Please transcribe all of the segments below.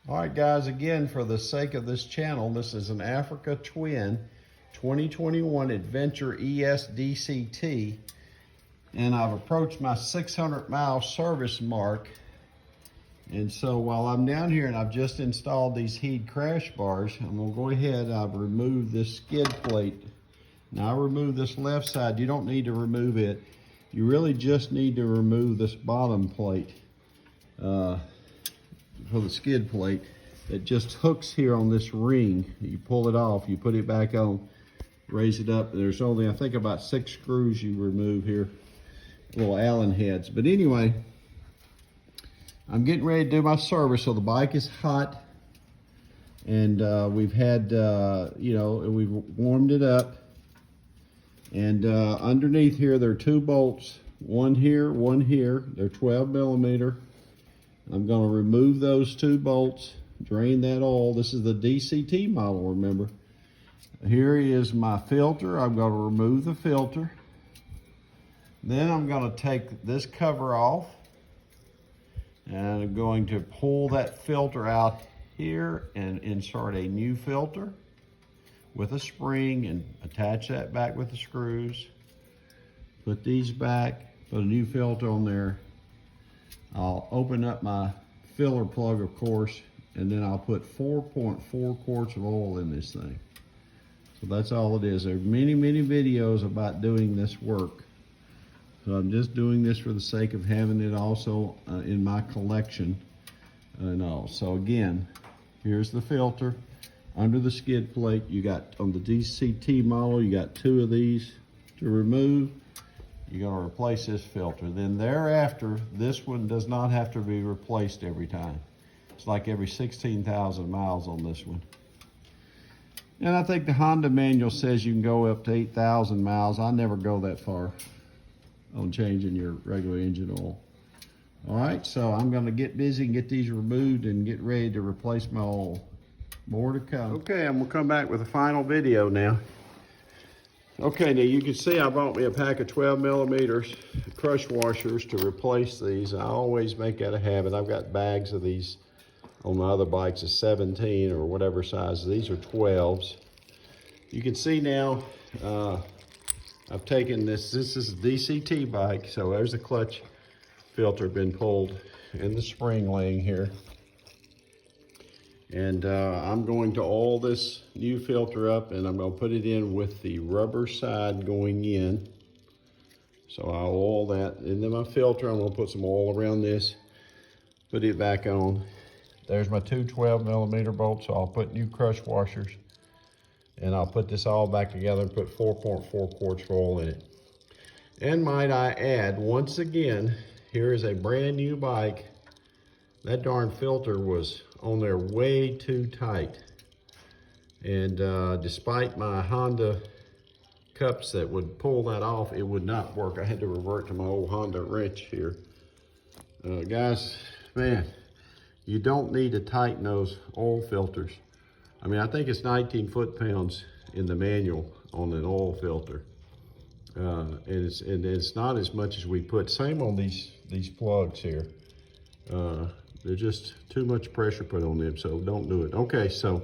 All right, guys, again, for the sake of this channel, this is an Africa Twin 2021 Adventure ES DCT, and I've approached my 600-mile service mark. And so while I'm down here and I've just installed these heat crash bars, I'm gonna go ahead, I've removed this skid plate. Now I remove this left side. You don't need to remove it. You really just need to remove this bottom plate for the skid plate. It just hooks here on this ring. You pull it off, you put it back on, raise it up. There's only, I think, about 6 screws you remove here, little Allen heads. But anyway, I'm getting ready to do my service. So the bike is hot, and we've had, we've warmed it up. And underneath here, there are 2 bolts, one here, one here. They're 12 millimeter. I'm gonna remove those 2 bolts, drain that oil. This is the DCT model, remember. Here is my filter. I'm gonna remove the filter. Then I'm gonna take this cover off, and I'm going to pull that filter out here and insert a new filter with a spring and attach that back with the screws. Put these back, put a new filter on there. I'll open up my filler plug, of course, and then I'll put 4.4 quarts of oil in this thing. So that's all it is. There are many, many videos about doing this work. So I'm just doing this for the sake of having it also in my collection and all. So again, here's the filter under the skid plate. You got, on the DCT model, you got 2 of these to remove. You're gonna replace this filter. Then thereafter, this one does not have to be replaced every time. It's like every 16,000 miles on this one. And I think the Honda manual says you can go up to 8,000 miles. I never go that far on changing your regular engine oil. All right, so I'm gonna get busy and get these removed and get ready to replace my oil. More to come. Okay, I'm gonna come back with a final video now. Okay, now you can see I bought me a pack of 12 millimeters crush washers to replace these. I always make that a habit. I've got bags of these on my other bikes of 17 or whatever size. These are 12s. You can see now, I've taken this is a DCT bike, so there's the clutch filter been pulled and the spring laying here. And I'm going to oil this new filter up, and I'm going to put it in with the rubber side going in. So I'll oil that into my filter. I'm going to put some oil around this, put it back on. There's my 2 12 millimeter bolts, so I'll put new crush washers, and I'll put this all back together and put 4.4 quarts of oil in it. And might I add, once again, here is a brand new bike. That darn filter was on there way too tight. And despite my Honda cups that would pull that off, it would not work. I had to revert to my old Honda wrench here. Guys, man, you don't need to tighten those oil filters. I mean, I think it's 19 foot-pounds in the manual on an oil filter. And it's not as much as we put. Same on these plugs here. They're just too much pressure put on them, so don't do it. Okay, so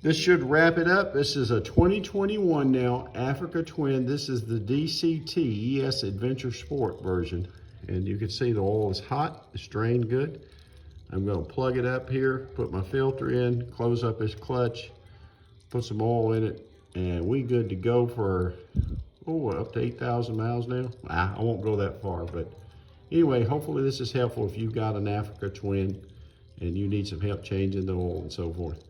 this should wrap it up. This is a 2021 now Africa Twin. This is the DCT ES Adventure Sport version. And you can see the oil is hot, it's drained good. I'm gonna plug it up here, put my filter in, close up this clutch, put some oil in it, and we good to go for, up to 8,000 miles now. I won't go that far, but anyway, hopefully this is helpful if you've got an Africa Twin and you need some help changing the oil and so forth.